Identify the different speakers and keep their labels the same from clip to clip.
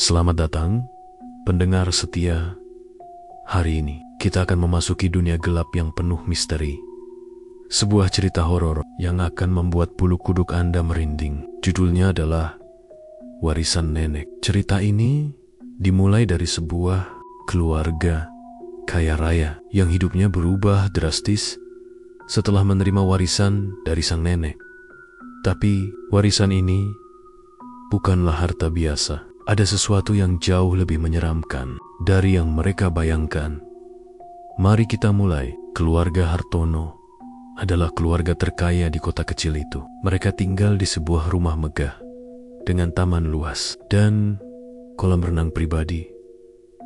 Speaker 1: Selamat datang, pendengar setia. Hari ini, kita akan memasuki dunia gelap yang penuh misteri. Sebuah cerita horor yang akan membuat bulu kuduk Anda merinding. Judulnya adalah Warisan Nenek. Cerita ini dimulai dari sebuah keluarga kaya raya yang hidupnya berubah drastis setelah menerima warisan dari sang nenek. Tapi warisan ini bukanlah harta biasa. Ada sesuatu yang jauh lebih menyeramkan dari yang mereka bayangkan. Mari kita mulai. Keluarga Hartono adalah keluarga terkaya di kota kecil itu. Mereka tinggal di sebuah rumah megah dengan taman luas dan kolam renang pribadi.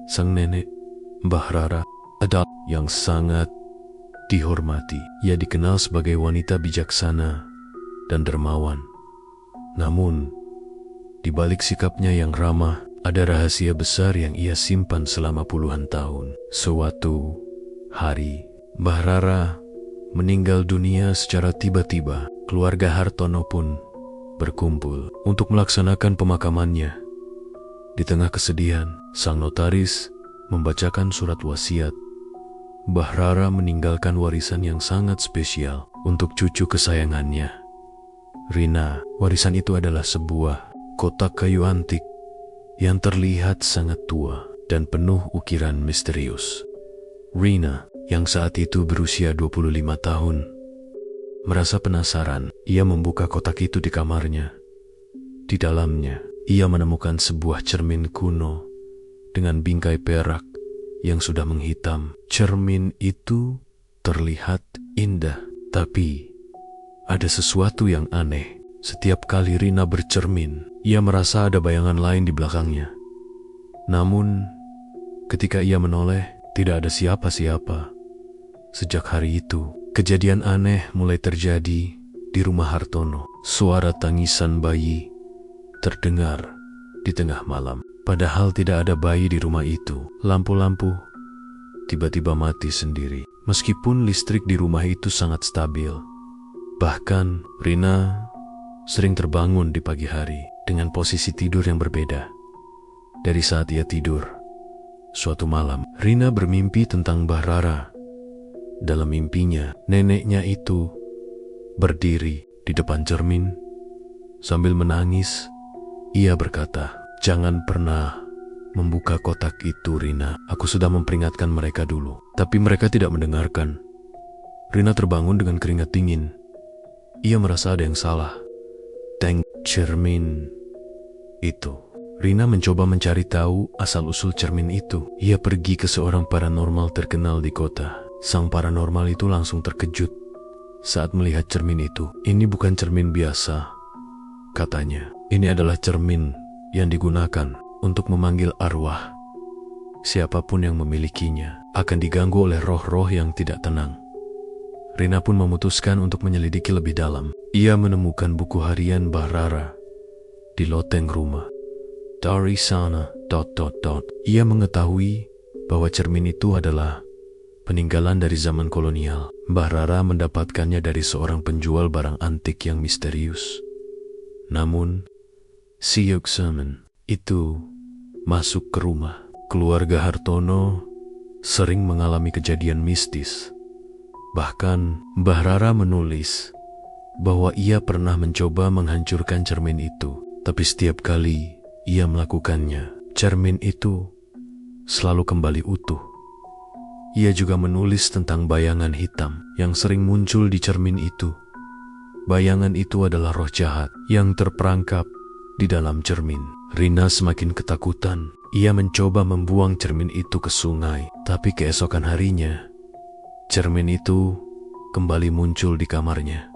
Speaker 1: Sang nenek, Mbah Rara, adalah yang sangat dihormati. Ia dikenal sebagai wanita bijaksana dan dermawan. Namun, di balik sikapnya yang ramah, ada rahasia besar yang ia simpan selama puluhan tahun. Suatu hari, Mbah Rara meninggal dunia secara tiba-tiba. Keluarga Hartono pun berkumpul untuk melaksanakan pemakamannya. Di tengah kesedihan, sang notaris membacakan surat wasiat. Mbah Rara meninggalkan warisan yang sangat spesial untuk cucu kesayangannya, Rina. Warisan itu adalah sebuah kotak kayu antik yang terlihat sangat tua dan penuh ukiran misterius. Rina, yang saat itu berusia 25 tahun, merasa penasaran. Ia membuka kotak itu di kamarnya. Di dalamnya, ia menemukan sebuah cermin kuno dengan bingkai perak yang sudah menghitam. Cermin itu terlihat indah, tapi ada sesuatu yang aneh. Setiap kali Rina bercermin, ia merasa ada bayangan lain di belakangnya. Namun, ketika ia menoleh, tidak ada siapa-siapa. Sejak hari itu, kejadian aneh mulai terjadi di rumah Hartono. Suara tangisan bayi terdengar di tengah malam. Padahal tidak ada bayi di rumah itu. Lampu-lampu tiba-tiba mati sendiri. Meskipun listrik di rumah itu sangat stabil. Bahkan, Rina sering terbangun di pagi hari dengan posisi tidur yang berbeda dari saat ia tidur. Suatu malam, Rina bermimpi tentang Mbah Rara. Dalam mimpinya, neneknya itu berdiri di depan cermin sambil menangis. Ia berkata, "Jangan pernah membuka kotak itu, Rina. Aku sudah memperingatkan mereka dulu, tapi mereka tidak mendengarkan." Rina terbangun dengan keringat dingin. Ia merasa ada yang salah. Cermin itu. Rina mencoba mencari tahu asal-usul cermin itu. Ia pergi ke seorang paranormal terkenal di kota. Sang paranormal itu langsung terkejut saat melihat cermin itu. "Ini bukan cermin biasa," katanya. "Ini adalah cermin yang digunakan untuk memanggil arwah. Siapapun yang memilikinya akan diganggu oleh roh-roh yang tidak tenang." Rina pun memutuskan untuk menyelidiki lebih dalam. Ia menemukan buku harian Mbah Rara di loteng rumah. Dari sana, Ia mengetahui bahwa cermin itu adalah peninggalan dari zaman kolonial. Mbah Rara mendapatkannya dari seorang penjual barang antik yang misterius. Namun, si Yuksemen itu masuk ke rumah. Keluarga Hartono sering mengalami kejadian mistis. Bahkan, Mbah Rara menulis bahwa ia pernah mencoba menghancurkan cermin itu. Tapi setiap kali ia melakukannya, cermin itu selalu kembali utuh. Ia juga menulis tentang bayangan hitam yang sering muncul di cermin itu. Bayangan itu adalah roh jahat yang terperangkap di dalam cermin. Rina semakin ketakutan. Ia mencoba membuang cermin itu ke sungai. Tapi keesokan harinya, cermin itu kembali muncul di kamarnya.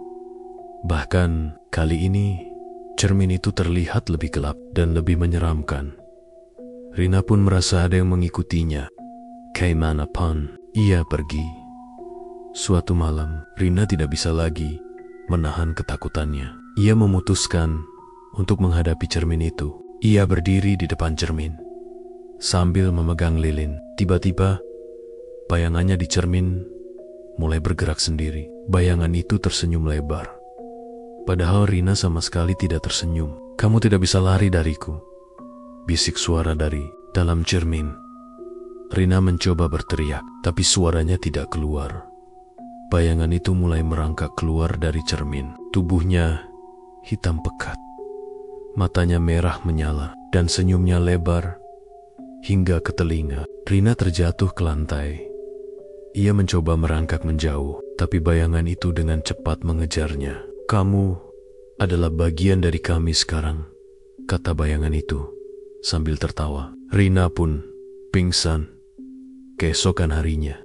Speaker 1: Bahkan kali ini, cermin itu terlihat lebih gelap dan lebih menyeramkan. Rina pun merasa ada yang mengikutinya. Kemanapun ia pergi. Suatu malam, Rina tidak bisa lagi menahan ketakutannya. Ia memutuskan untuk menghadapi cermin itu. Ia berdiri di depan cermin sambil memegang lilin. Tiba-tiba, bayangannya di cermin mulai bergerak sendiri. Bayangan itu tersenyum lebar. Padahal Rina sama sekali tidak tersenyum. "Kamu tidak bisa lari dariku," bisik suara dari dalam cermin. Rina mencoba berteriak, tapi suaranya tidak keluar. Bayangan itu mulai merangkak keluar dari cermin. Tubuhnya hitam pekat. Matanya merah menyala dan senyumnya lebar hingga ke telinga. Rina terjatuh ke lantai. Ia mencoba merangkak menjauh, tapi bayangan itu dengan cepat mengejarnya. "Kamu adalah bagian dari kami sekarang," kata bayangan itu sambil tertawa. Rina pun pingsan. Keesokan harinya,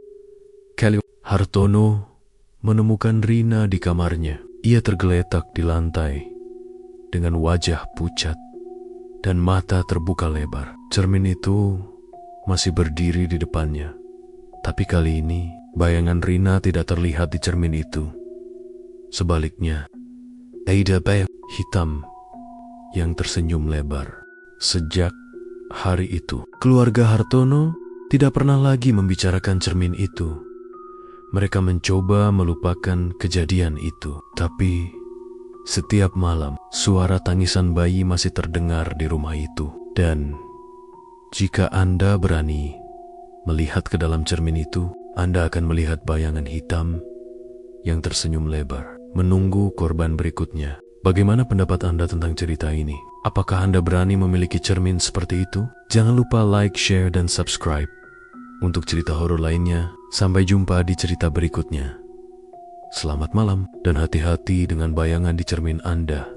Speaker 1: Hartono menemukan Rina di kamarnya. Ia tergeletak di lantai dengan wajah pucat dan mata terbuka lebar. Cermin itu masih berdiri di depannya. Tapi kali ini, bayangan Rina tidak terlihat di cermin itu. Sebaliknya, ada bayangan hitam yang tersenyum lebar. Sejak hari itu, keluarga Hartono tidak pernah lagi membicarakan cermin itu. Mereka mencoba melupakan kejadian itu. Tapi, setiap malam, suara tangisan bayi masih terdengar di rumah itu. Dan, jika Anda berani melihat ke dalam cermin itu, Anda akan melihat bayangan hitam yang tersenyum lebar, menunggu korban berikutnya. Bagaimana pendapat Anda tentang cerita ini? Apakah Anda berani memiliki cermin seperti itu? Jangan lupa like, share, dan subscribe. Untuk cerita horor lainnya, sampai jumpa di cerita berikutnya. Selamat malam, dan hati-hati dengan bayangan di cermin Anda.